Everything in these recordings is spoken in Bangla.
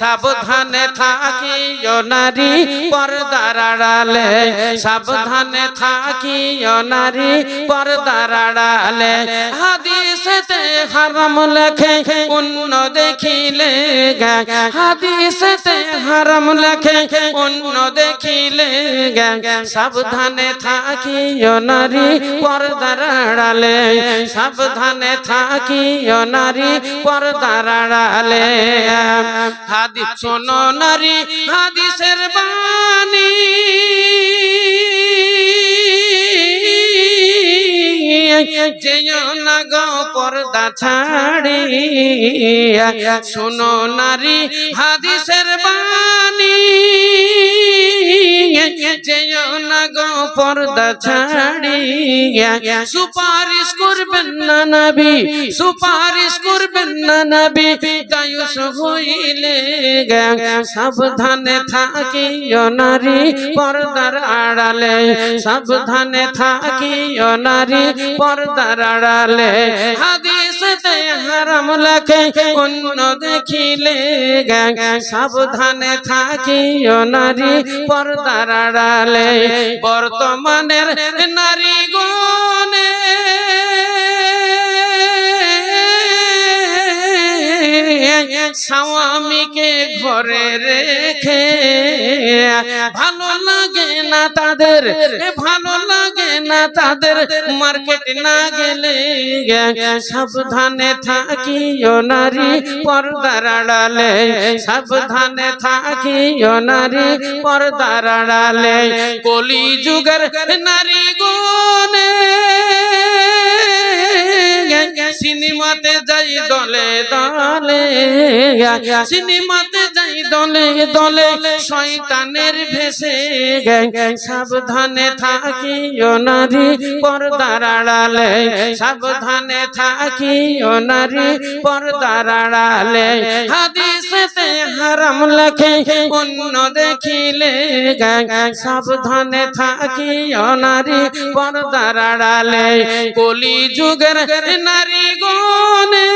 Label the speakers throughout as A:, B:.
A: সাবধানে থাকিও নারী পর্দার আড়ালে, সাবধানে থাকিও নারী পর্দার আড়ালে। হাদিসেতে হারাম লেখে অন্য দেখিলে, হাদিসেতে হারাম লেখে অন্য দেখিলে, সাবধানে থাকিও নারী পর্দার আড়ালে, সাবধানে থাকিও নারী পর্দার আড়ালে। হাদিস শোনো নারী হাদিসের বাণী, যেও না গো পর্দা ছাড়ি, শোনো নারী হাদিসের বাণী, যেও না গো পর্দা ছাড়ি। সুপারিশ করবেন না নবী, সুপারিশ করবেন না নবী, দায়ুস হইলে, সাবধানে থাকিও নারী পর্দার আড়ালে, সাবধানে থাকিও নারী পর্দার আড়ালে। হাদিসেতে হারাম লেখে অন্য দেখিলে, সাবধানে থাকিও নারী পর্দার আড়ালে। বর্তমানের নারী গণে স্বামীকে ঘরে রেখে ভালো লাগে না তাদের, ভালো লাগে না তাদের মার্কেট না গেলে, সাবধানে থাকিও নারী পর্দার আড়ালে, সাবধানে থাকিও নারী পর্দার আড়ালে। কলিযুগের নারী গণে সিনেমাতে যাই দলে দলে, সিনেমাতে যাই দলে দলে শয়তানের ভেসে, সাবধানে থাকিও নারী পর্দার আড়ালে, সাবধানে থাকিও নারী পর্দার আড়ালে। হাদিসেতে হারাম লেখে অন্য দেখিলে, সাবধানে থাকিও নারী পর্দার আড়ালে। কলিযুগের নারী গণে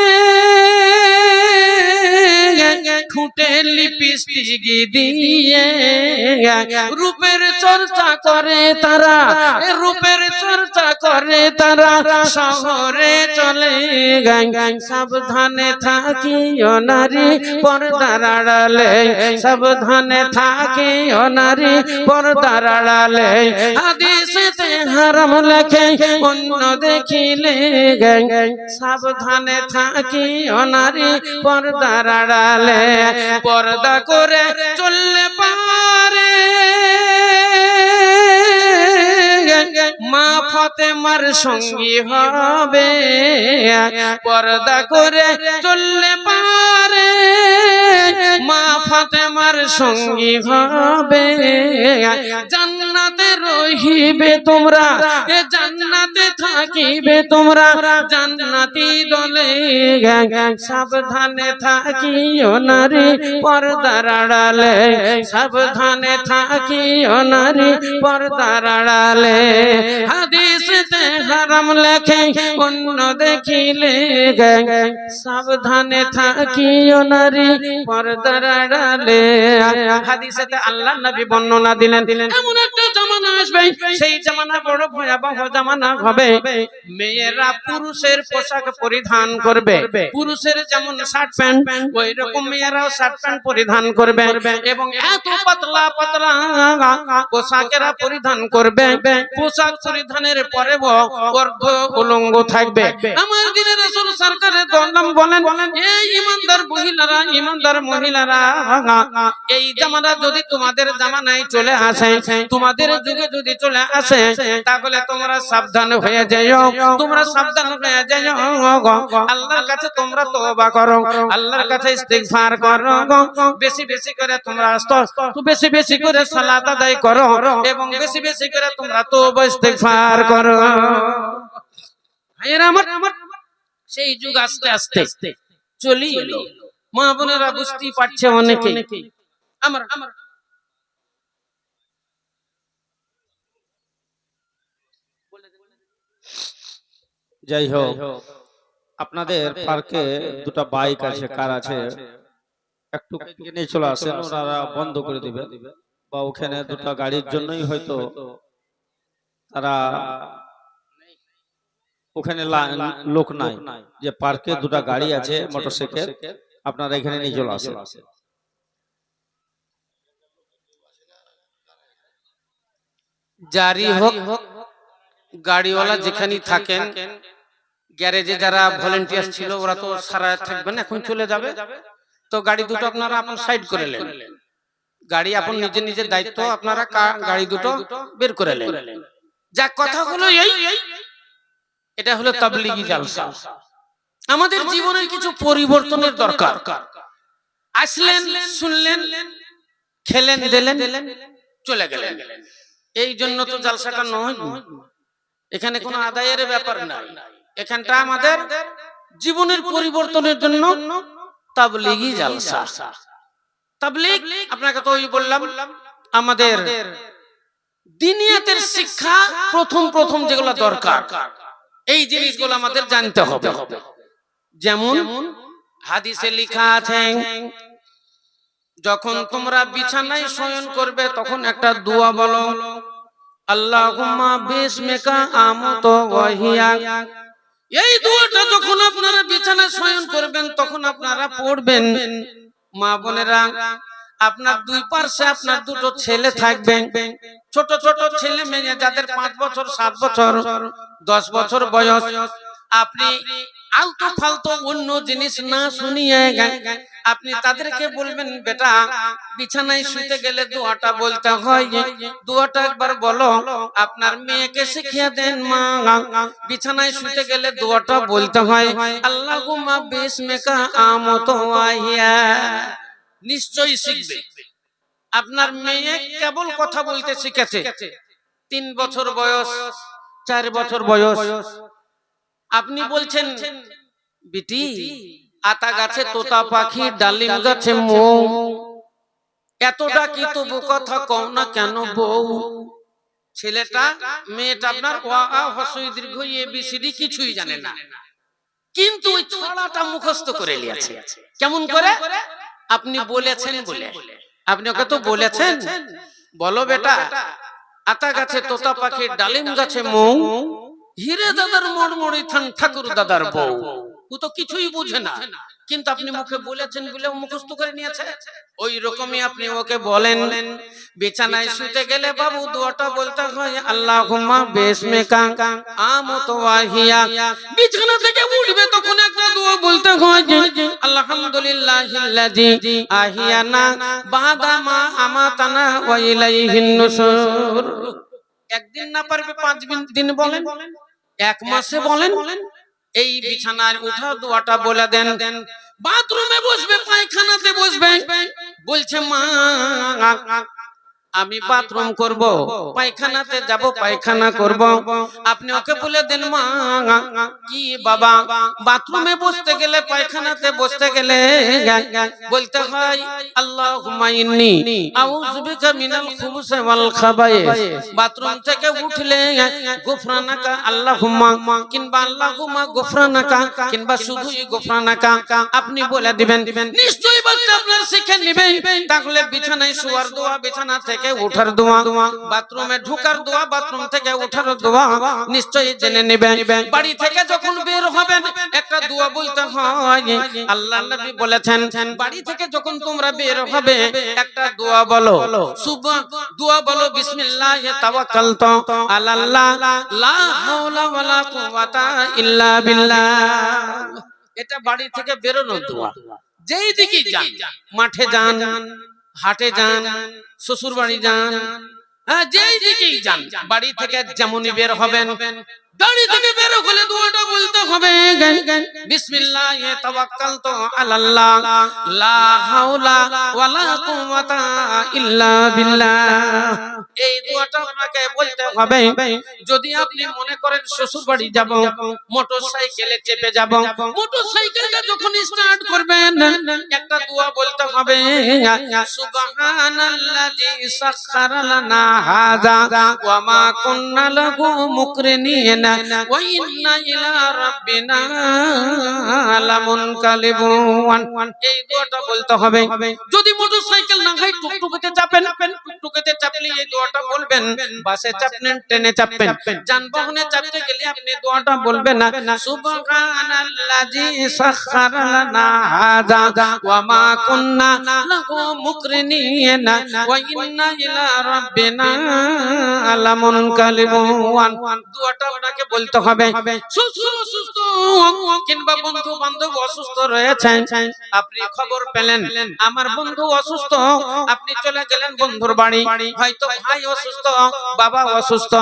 A: ঠুঁটে লিপস্টিক দিয়ে রূপের চর্চা করে তারা, রূপের চর্চা করে তারা শহরে চলে, সাবধানে থাকিও নারী পর্দার আড়ালে, সাবধানে থাকিও নারী পর্দার আড়ালে। হাদিসেতে হারাম লেখে অন্য দেখিলে, সাবধানে থাকিও নারী পর্দার আড়ালে। পর্দা করে চললে পারে মা ফাতেমার সঙ্গী হবে, পর্দা করে চললে পারে মা ফাতেমার সঙ্গী হবে। জান্নাতে রহিবে তোমরা, জান্নাতে থাকিবে তোমরা জান্নাতি দলে, সাবধানে থাকিও নারী পর্দার আড়ালে, সাবধানে থাকিও নারী পর্দার আড়ালে। হাদিসেতে হারাম লেখে অন্য দেখিলে, সাবধানে থাকিও নারী পর্দার আড়ালে। হাদিসেতে আল্লাহ নবী বর্ণনা দিলেন, এমন একটা জামানা আসবে, সেই জামানা বড় ভয়াবহ জামানা হবে। মেয়েরা পুরুষের পোশাক পরিধান করবে, পুরুষের যেমন শার্ট প্যান্ট ওই রকম মেয়েরাও শার্ট প্যান্ট পরিধান করবে, এবং এত পাতলা পাতলা পোশাকেরা পরিধান করবে। পোশাক পরিধানের পরে অর্ধ উলঙ্গ থাকবে। আমার দিনের রাসূল সরকারে দোয়াম বলেন, এই ইমানদার মহিলারা, ইমানদার মহিলারা, এই জামানা যদি তোমাদের জামানায় চলে আসে, তোমাদের যুগে যদি চলে আসে, তাহলে তোমরা সাবধান হয়ে যাও, তোমরা সাবধান হয়ে যাও। আল্লাহর কাছে তোমরা তওবা করো, আল্লাহর কাছে ইস্তিগফার করো, বেশি বেশি করে তোমরা বেশি বেশি করে সালাত আদায় করো, এবং বেশি বেশি করে তোমরা তওবা ইস্তিগফার করো। ভাইরা আমার, সেই যুগ আস্তে আস্তে চলে এলো। মা বোনেরা বুঝতেই পারছে অনেকে। আমার
B: যাই হোক, আপনাদের পার্কে দুটো বাইক আছে, কার আছে একটু নিয়ে চলে আসেন, ওনারা বন্ধ করে দিবে, বা ওখানে দুটো গাড়ির জন্যই হয়তো তারা ওখানে লোক নাই, যে পার্কে দুটো গাড়ি আছে মোটরসাইকেল, আপনারা এখানে নিয়ে চলে আসেন।
A: জারি হোক, গাড়িওয়ালা যেখানেই থাকেন, গ্যারেজে যারা ভলেন্টিয়ার ছিল ওরা তো সারা রাত থাকবেন, এখন চলে যাবে, তো গাড়ি দুটো আপনারা আপনার সাইড করে নেন, গাড়ি আপন নিজের নিজের দায়িত্ব, আপনারা গাড়ি দুটো বের করে নেন। যা কথা হলো এই, এটা হলো তাবলীগি জালসা। আমাদের জীবনের কিছু পরিবর্তনের দরকার। আসলেন, শুনলেন, খেলেন, দিলেন, চলে গেলেন, এই জন্য তো জালসাটা নয়। এখানে কোনো আদায়ের ব্যাপার নাই, এখানটা আমাদের জীবনের পরিবর্তনের জন্য তাবলীগি জালসা। তাবলীগ আপনাকে তো ওই বললাম, আমাদের দিনিয়াতের শিক্ষা প্রথম প্রথম যেগুলো দরকার, এই জিনিসগুলো আমাদের জানতে হবে। যেমন হাদিসে লেখা আছে, যখন তোমরা বিছানায় শয়ন করবে তখন একটা দোয়া বলো, আল্লাহুম্মা বিসমিকা আমুতু ওয়া হিয়া। এই দোয়াটা যখন আপনারা বিছানায় শয়ন করবেন তখন আপনারা পড়বেন। মা বোনেরা, আপনার দুই পাশে আপনার দুটো ছেলে থাকবে, ছোট ছোট ছেলে মেয়ে যাদের 5 বছর, 7 বছর, 10 বছর বয়স। আপনি আলতু ফালতু অন্য জিনিস না শুনিয়ে আপনি তাদেরকে বলবেন, বেটা বিছানায় শুতে গেলে দোয়াটা বলতে হয়, দোয়াটা একবার বলো। আপনার মেয়েকে শিখিয়ে দেন, মা বিছানায় শুতে গেলে দোয়াটা বলতে হয়, আল্লাহুম্মা বিসমিকা আমুতু ওয়া হিয়া। নিশ্চয়ই শিখবে। আপনার মেয়ে কেবল কথা বলতে শিখেছে, 3 বছর বয়স, 4 বছর বয়স, আপনি বলছেন, বিটি আতা গাছে তোতা পাখি, ডালিম গাছে মৌ, এতটা কি তবু কথা কও না কেন বউ? ছেলেটা, মেয়েটা আপনার ওয়া আ হসই দীর্ঘ এবিসিডি কিছুই জানে না, কিন্তু ওই ছড়াটা মুখস্থ করে নিয়েছে। কেমন করে? আপনি বলেছেন বলে, আপনি ওকে তো বলেছেন, বলো বেটা আতা গাছে তোতা পাখি, ডালিম গাছে মৌ, হিরে দাদার মড়মড়ি থান ঠাকুর দাদার বউ। ও তো কিছুই বুঝে না, কিন্তু আপনি মুখে বলেছেন বলে মুখস্থ করে নিয়েছে। ওই রকমই আপনি ওকে বলেন, বিছানায় শুতে গেলে বাবু দোয়াটা বলতে হয়, আল্লাহুম্মা বিসমিকা আমুতু ওয়া হিয়া। বিছানা থেকে উঠবে তখন একটা দোয়া বলতে হয়, আলহামদুলিল্লাহিল্লাযী আহিয়ানা বাদা মা আমাতানা ওয়া ইলাইহিন নুশুর। একদিন না পারবে 5 দিন বলেন, 1 মাসে বলেন, এই বিছানায় উঠা দোয়াটা বলে দেন। বাথরুমে বসবে, পায়খানাতে বসবে, বলছে মা আমি বাথরুম করব, পায়খানাতে যাব, পায়খানা করব, আপনি ওকে বলে দেন, মা কি বাবা বাথরুমে বসতে গেলে, পায়খানাতে বসতে গেলে বলতে হয়, আল্লাহুম্মা ইন্নী আউযু বিকা মিনাল খুবুসি ওয়াল খাবায়েস। বাথরুম থেকে উঠলে গুফরানাকা আল্লাহুম্মা, কিংবা আল্লাহুম্মা গুফরানাকা, কিংবা শুধুই গুফরানাকা আপনি বলে দিবেন। নিশ্চয়ই বাচ্চা আপনার শিখে নেবে। তাহলে বিছানায় শোয়ার দোয়া, বিছানা থেকে ওঠার দোয়া, বাথরুমে ঢোকার দোয়া, বাথরুম থেকে ওঠার দোয়া নিশ্চয়ই জেনে নেবেন। বাড়ি থেকে যখন বের হবেন একটা দোয়া বলতে হয়। আল্লাহর নবী বলেছেন, বাড়ি থেকে যখন তোমরা বের হবে একটা দোয়া বলো, দোয়া বলো, বিসমিল্লাহি তাওয়াক্কালতু আলাল্লাহ লা হাওলা ওয়ালা কুওয়াতা ইল্লা বিল্লাহ। এটা বাড়ি থেকে বেরোনোর দোয়া। যেই দিকে যান, মাঠে যান, হাটে যান, শ্বশুর বাড়ি যান, যেই দিকেই যান, বাড়ি থেকে যেমনই বের হবেন, বাড়ি থেকে বের হলে দোয়াটা বলতে হবে, বিসমিল্লাহি তাওয়াক্কালতু আলাল্লাহ লা হাওলা ওয়ালা কুওয়াতা ইল্লা বিল্লাহ। এই দোয়াটা আপনাকে বলতে হবে। যদি আপনি মনে করেন শ্বশুর বাড়ি যাব, মোটরসাইকেলে চেপে যাব, মোটরসাইকেলটা যখন স্টার্ট করবেন একটা দোয়া বলতে হবে, সুবহানাল্লাযী সাখখারা লানা হাযা ওয়া মা কুন্না লাহু মুকরিনিন ওয়া ইন্না ইলা রাব্বিনা লামুনকালিবুন। এই দোয়াটা বলতে হবে। যদি মোটরসাইকেল না হয় টুকটুকিতে চাপেন, টুকটুকিতে চাপলে এই দোয়াটা বলবেন। বাসে চাপলেন, ট্রেনে চাপবেন, যানবাহনে চাপতে গেলে আপনি দোয়াটা বলবেন না, সুবহানাল্লাযী সাখখারা লানা হাযা ওয়া মা কুন্না লাহু মুকরিনিনা ওয়া ইন্না ইলা রাব্বিনা লামুনকালিবুন। দোয়াটা আপনাকে বলতে হবে। সুস্থ কিংবা বন্ধু বান্ধব অসুস্থ রয়েছেন, আপনি খবর পেলেন আমার বন্ধু অসুস্থ, আপনি চলে গেলেন বন্ধুর বাড়ি, হয়তো ভাই অসুস্থ, বাবা অসুস্থ,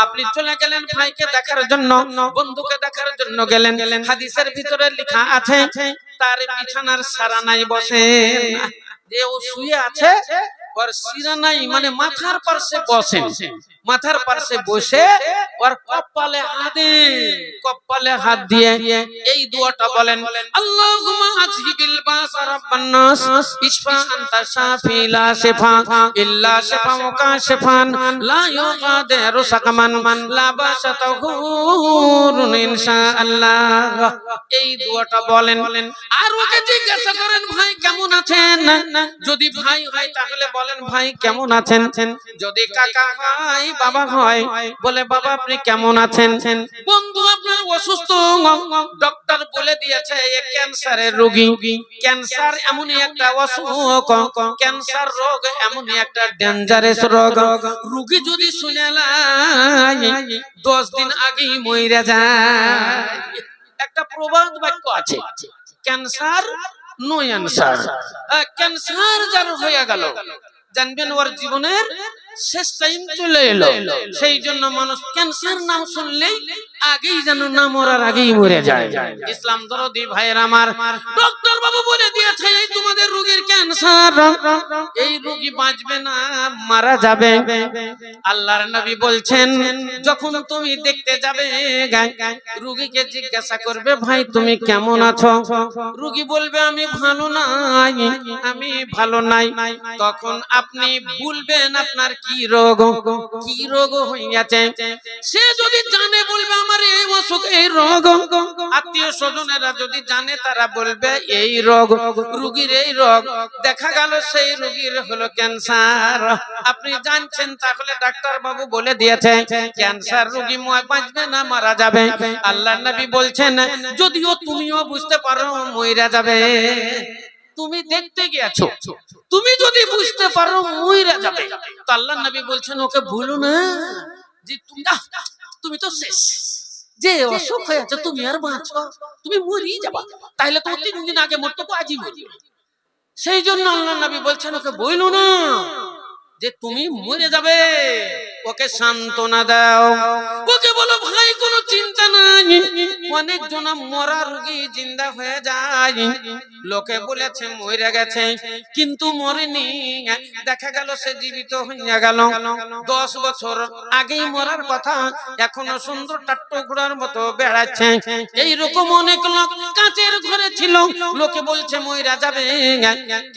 A: আপনি চলে গেলেন ভাইকে দেখার জন্য, বন্ধুকে দেখার জন্য গেলেন। হাদিসের ভিতরে লেখা আছে তার বিছানার সারা নাই, বসে যে ও শুয়ে আছে ওর শিরা নাই, মানে মাথার পাশে বসেন, মাথার পাশে বসে ওর কপালে হাত দিয়ে এই দোয়াটা বলেন, আল্লাহুম্মা আযহিবিল বাসা রাব্বান নাস ইশফা আনতা শাফি লা শিফা ইল্লা শিফাউকা শিফান লা ইউগাদিরু সাকামান লা বাসা তাহুরুন ইনশাআল্লাহ। এই দোয়াটা বলেন। আর ওকে জিজ্ঞাসা করেন ভাই কেমন আছেন, যদি ভাই হয় তাহলে বলেন ভাই কেমন আছেন, যদি কাকা হয় বাবা হয় বলে বাবা আপনি কেমন আছেন। বন্ধু আপনার অসুস্থ, ডক্টর বলে দিয়েছে এ ক্যান্সারের রোগী। ক্যান্সার এমনই একটা অসুখ, ক্যান্সার রোগ এমনই একটা ডেঞ্জারাস রোগ, রোগী যদি শুনে লাই 10 দিন আগেই মরে যায়। একটা প্রবাদ বাক্য আছে, ক্যান্সার নো অ্যানসার। ক্যান্সার যার হয়ে গেল জানবেন ওর জীবনের শেষ টাইম চলে এলো। সেই জন্য মানুষ ক্যান্সার নাম শুনলেই আগেই যেন না মরার আগেই মরে যায়। ইসলাম দরদি ভাইয়ের আমার, ডক্টর বাবু বলে দিয়েছে এই তোমাদের রোগীর ক্যান্সার, এই রোগী বাঁচবে না, মারা যাবে। আল্লাহর নবী বলছেন যখন তুমি দেখতে যাবে রোগীকে জিজ্ঞাসা করবে ভাই তুমি কেমন আছো, রোগী বলবে আমি ভালো নাই, আমি ভালো নাই। তখন আপনি বলবেন আপনার কি রোগ, কি রোগ হইয়াছে। সে যদি জানে বলবে আমার এই অসুখ এই রোগ, আত্মীয় স্বজনেরা যদি জানে তারা বলবে এই রোগ, রোগীর এই রোগ। দেখা গেল সেই রোগীর হলো ক্যান্সার। আপনি জানছেন তাহলে ডাক্তার বাবু বলে দিয়েছে ক্যান্সার রোগী বাঁচবে না, মারা যাবে। আল্লাহর নবী বলছেন যদিও তুমিও বুঝতে পারো মইরা যাবে, তুমি দেখতে গিয়েছো, তুমি যদি বুঝতে পারো মইরা যাবে, তো আল্লাহর নবী বলছেন ওকে ভুলো না যে তুমি তো শেষ, যে অসুখ হয়েছে তুমি আর বাঁচো, তুমি মরেই যাবা, তাহলে তো 3 দিন আগে মরতো আজই মরবে। সেই জন্য আল্লাহর নবী বলছেন ওকে বইলো না যে তুমি মরে যাবে, ওকে সান্ত্বনা দাও, ওকে বলো ভাই কোনো চিন্তা নাই। অনেক জন মরা রোগী জিন্দা হয়ে যায়, লোকে বলেছে মরে গেছে কিন্তু মরেনি, দেখা গেল সে জীবিত হইয়া গেল। 10 বছর আগেই মরার কথা এখনো সুন্দর টাট্টুকুড়ার মতো বেড়াচ্ছে। এইরকম অনেক লোক কাঁচের ঘরে ছিল, লোকে বলছে মইরা যাবে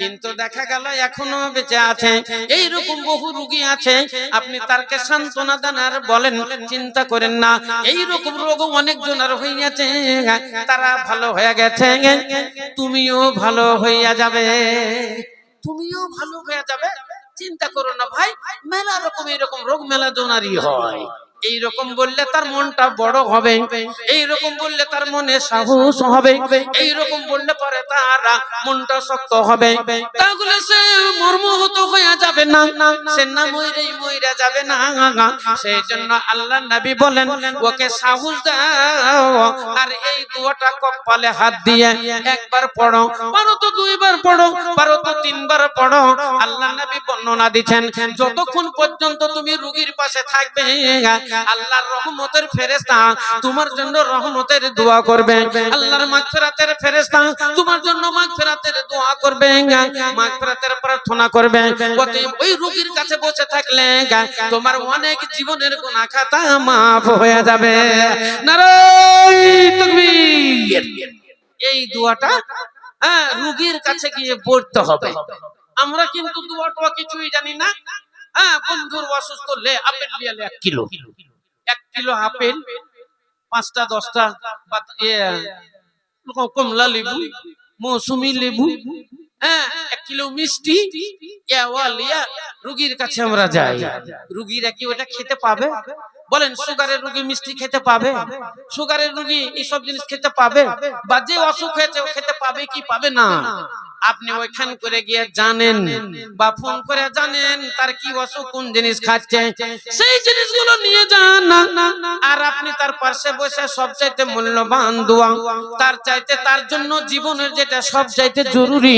A: কিন্তু দেখা গেল এখনো বেঁচে আছে। এইরকম বহু রোগী আছে, আপনি তারকে সান্ত্বনা দেন আর বলেন চিন্তা করেন না, এইরকম রোগ অনেক জনের হইয়াছে, তারা ভালো হয়ে গেছে, তুমিও ভালো হইয়া যাবে, তুমিও ভালো হয়ে যাবে, চিন্তা করো না ভাই। মেলা রকম এরকম রোগ মেলা জনারই হয়। এইরকম বললে তার মনটা বড় হবে, এইরকম বললে তার মনে সাহস হবে, এইরকম বললে পরে তার মনটা শক্ত হবে, তাহলে সে মর্মাহত হয়ে যাবে না, সে না মইরা যাবে না। সেই জন্য আল্লাহর নবী বলেন ওকে সাহস দাও, আর এই দোয়াটা কপালে হাত দিয়ে একবার পড়ো, পারো তো 2 বার পড়ো, পারো তো 3 বার পড়ো। আল্লাহর নবী বর্ণনা দিচ্ছেন যতক্ষণ পর্যন্ত তুমি রোগীর পাশে থাকবে আল্লাহর রহমতের ফেরেশতা তোমার জন্য রহমতের দোয়া করবে, আল্লাহর মাগফিরাতের ফেরেশতা তোমার জন্য মাগফিরাতের দোয়া করবে, মাগফিরাতের প্রার্থনা করবে। ওই রোগীর কাছে বসে থাকলে তোমার অনেক জীবনের গুনাহ খাতা মাফ হয়ে যাবে। নারায়ে তাকবীর। এই দোয়াটা রোগীর কাছে গিয়ে পড়তে হবে। আমরা কিন্তু দোয়াটা কিছুই জানি না। বন্ধুর অসুস্থ, লে আপেল লিয়ে 1 কিলো, 1 কিলো আপেল 5টা 10টা কমলা লেবু, মৌসুমী লেবু, হ্যাঁ 1 কিলো মিষ্টি রুগীর কাছে আমরা যাই। রুগীরা কি ওটা খেতে পাবে? বলেন, সুগারের রোগী মিষ্টি খেতে পাবে? সুগারের রোগী এইসব জিনিস খেতে পাবে? বা যে অসুখ হয়েছে ও খেতে পাবে কি পাবে না? আপনি ওইখান করে গিয়ে জানেন বা ফোন করে জানেন তার কি অসুখ, কোন জিনিস খাচ্ছে, সেই জিনিসগুলো নিয়ে যান। আর আপনি তার পাশে বসে সবচাইতে মূল্যবান দোয়া, তার চাইতে তার জন্য জীবনের যেটা সবচাইতে জরুরি,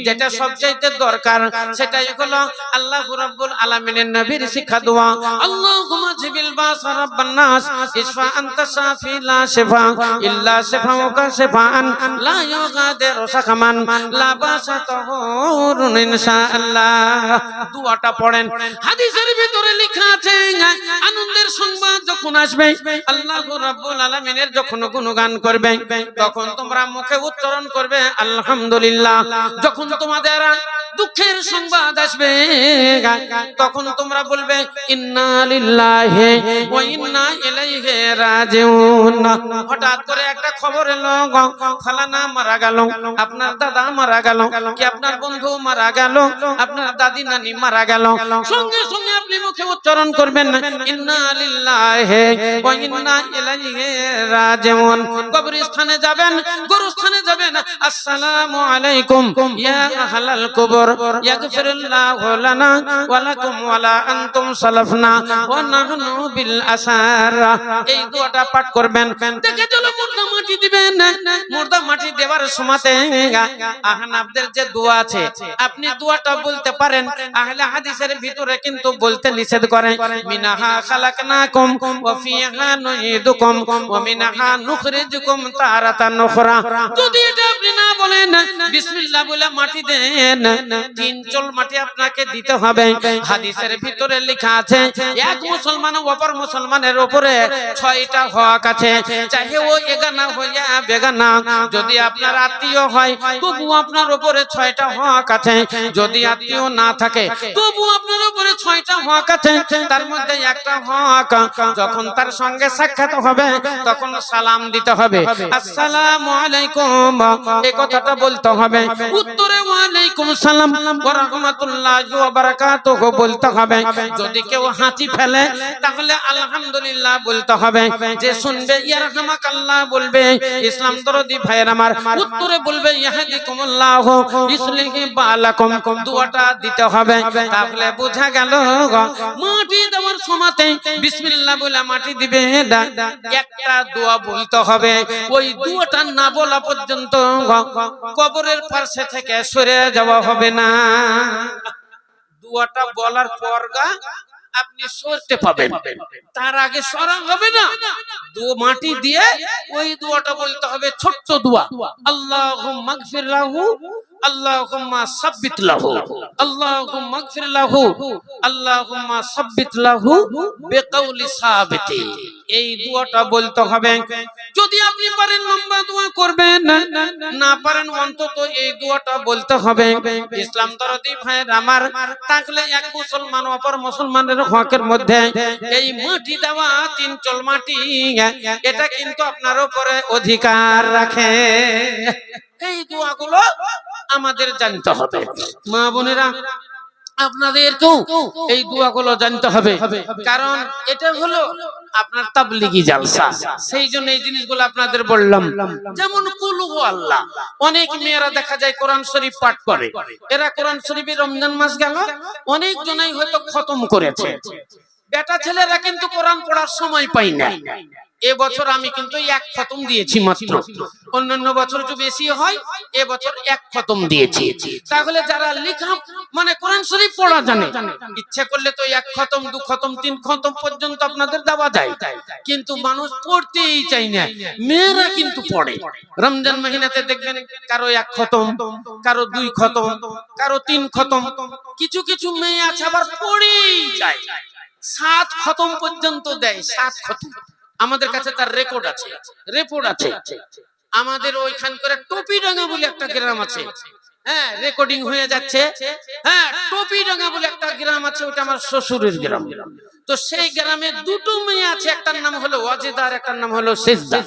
A: যেটা সবচাইতে দরকার, সেটাই হলো আল্লাহ রাব্বুল আলামিনের নবীর শিক্ষা দোয়া। আল্লাহুম্মা জিবিল বাস রাব্বান নাস ইশফা আনতা শাফি লা শিফা ইল্লা শিফাউকা শিফাআন লা ইউগাদিরু সাকামান লা বাসা তাহুরুন ইনশাআল্লাহ। দোয়াটা পড়েন। হাদিসের ভিতরে লেখা আছে আনন্দের সংবাদ যখন আসবে, আল্লাহ রাব্বুল আলামিনের যখন গুণগান করবে, তখন তোমরা মুখে উচ্চারণ করবে আলহামদুলিল্লাহ। যখন তোমাদের দুঃখের সংবাদ আসবে, তখন তোমরা বলবে ইন্না লিল্লাহি ওয়া ইন্না ইলাইহি রাজিউন। হঠাৎ করে একটা খবর এলো, ফালানা মারা গেল, আপনার দাদা মারা গেল, কি আপনার বন্ধু মারা গেল, আপনার দাদি নানি মারা গেল, সঙ্গে সঙ্গে আপনি মুখে উচ্চারণ করবেন ইন্না লিল্লাহি ওয়া ইন্না ইলাইহি রাজিউন। কবরস্থানে যাবেন, গোরস্থানে যাবেন, আসসালামু আলাইকুম ইয়া আহলাল কবর ইয়াগফিরুল্লাহু লানা ওয়া লাকুম ওয়া লা আনতুম সালাফনা ওয়া নাহনু বিল আসার। এই দোয়াটা পাঠ করবেন। দেখে চলো মুর্দা মাটি দিবেন। মুর্দা মাটি দেওয়ার সময়তে আহনাফদের যে দোয়া আছে, আপনি দোয়াটা বলতে পারেন। আহলে হাদিসের ভিতরে কিন্তু বলতে নিষেধ করে, মিনাহা খালাকনাকুম ওয়া ফিহা নুইদুকুম ওয়া মিনহা নুখরিজুকুম তারাতান উখরা। যদি এটা আপনি না বলেন, বিসমিল্লাহ বলে মাটি দেন, 3 চল মাটি আপনাকে দিতে হবে। হাদিসের ভিতরে লেখা আছে এক মুসলমান অপর মুসলমানের উপরে 6টা হক আছে, চাহে ও এগানা হইয়া বেগানা। যদি আপনার আত্মীয় হয় তবু আপনার উপরে 6টা হক আছে, যদি আত্মীয় না থাকে তবু আপনার উপরে 6টা হক আছে। তার মধ্যে একটা হক, যখন তার সঙ্গে সাক্ষাৎ হবে তখন সালাম দিতে হবে, আসসালামু আলাইকুম, এই কথাটা বলতে হবে। উত্তরে ওয়া আলাইকুম সালাম ওয়া রাহমাতুল্লাহি ওয়া বারাকাতুহু বলতে হবে। যদি কেউ হাঁচি ফেলে তাহলে আলহামদুলিল্লাহ বলতে হবে। যে শুনবে ইয়ারহামাকাল্লাহ বলবে। ইসলাম দরদি ভাইয়ের আমার, উত্তরে বলবে ইয়াহদিকুমুল্লাহ ইসলিহি বালাকুম। দোয়াটা দিতে হবে। তাহলে বোঝা গেল মাটি দেওয়ার সময়তে বিসমিল্লাহ বলে মাটি দিবে, একটা দোয়া বলতে হবে। ওই দোয়াটা না বলা পর্যন্ত কবরের পাশে থেকে সরে যাওয়া হবে না। দোয়াটা বলার পর আপনি সরতে পাবেন, তার আগে সরা হবে না। মাটি দিয়ে ওই দোয়াটা বলতে হবে, ছোট্ট দোয়া, আল্লাহুম্মা গফির লাহু আল্লাহুম্মা সাব্বিত লাহু আল্লাহুম্মা গফির লাহু আল্লাহুম্মা সাব্বিত লাহু বিকাউলি সাবিতি। এই দোয়াটা বলতে হবে। যদি আপনি পারেন লম্বা দোয়া করবেন, না পারেন অন্তত এই দোয়াটা বলতে হবে। ইসলাম দরদি ভাইয়ের আমার, তাহলে এক মুসলমান অপর মুসলমানের হকের মধ্যে এই মাটি দেওয়া 3 চল মাটি, এটা কিন্তু আপনার উপরে অধিকার রাখে। এই দোয়াগুলো আমাদের জানতে হবে। মা বোনেরা, আপনাদেরকেও এই দোয়াগুলো জানতে হবে, কারণ এটা হলো আপনার তাবলীগি জালসা। সেই জন্য এই জিনিসগুলো আপনাদের বললাম। যেমন কুল হু আল্লাহ, অনেক মেয়েরা দেখা যায় কোরআন শরীফ পাঠ করে। এরা কোরআন শরীফে রমজান মাস গেল, অনেক জনাই হয়তো খতম করেছে। বেটা ছেলেরা কিন্তু কোরআন পড়ার সময় পায় না। এবছর আমি কিন্তু 1 খতম দিয়েছি মাত্র, অন্যান্য বছর একটু বেশি হয়, এবছর 1 খতম দিয়েছি। তাহলে যারা লেখা মানে কোরআন শরীফ পড়া জানে, ইচ্ছা করলে তো 1 খতম 2 খতম 3 খতম পর্যন্ত আপনাদের দেওয়া যায়, কিন্তু মানুষ পড়তেই চায় না। মেয়েরা কিন্তু পড়ে। রমজান মাসে দেখবেন কারো 1 খতম, কারো 2 খতম, কারো 3 খতম, কিছু কিছু মেয়ে আছে আবার পড়েই যায়, 7 খতম পর্যন্ত দেয়। 7 খতম আমাদের কাছে তার রেকর্ড আছে, রিপোর্ট আছে। আমাদের ওইখান করে টপিডাঙ্গা বলে একটা গ্রাম আছে, হ্যাঁ রেকর্ডিং হয়ে যাচ্ছে। হ্যাঁ টপিডাঙ্গা বলে একটা গ্রাম আছে, ওটা আমার শ্বশুরের গ্রাম। তো সেই গ্রামে দুটো মেয়ে আছে, একটার নাম হলো ওয়াজেদা আর একটার নাম হলো সেজদা।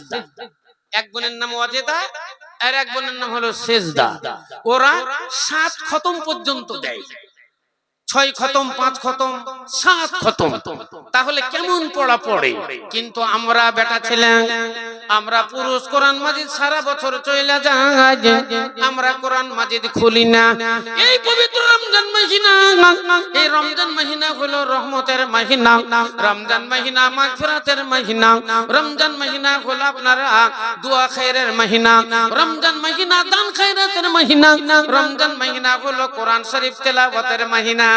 A: এক বোনের নাম ওয়াজেদা আর এক বোনের নাম হলো সেজদা। ওরা 7 খতম পর্যন্ত দেয়, 6 খতম, 5 খতম, 7 খতম। তাহলে কেমন পড়া পড়ে? কিন্তু আমরা বেটা ছেলে, আমরা পুরুষ কোরআন মাজিদ সারা বছর চলে যায়, আমরা কোরআন মাজিদ খুলি না। এই পবিত্র রমজান মাহিনা, এই রমজান মাহিনা হলো রহমতের মাহিনা, রমজান মাহিনা মাগফিরাতের মাহিনা, রমজান মাহিনা হলো আপনার দোয়া খায়রের মাহিনা, রমজান মাহিনা দান খায়রাতের মাহিনা, রমজান মাহিনা হলো কোরআন শরীফ তেলাওয়াতের মাহিনা।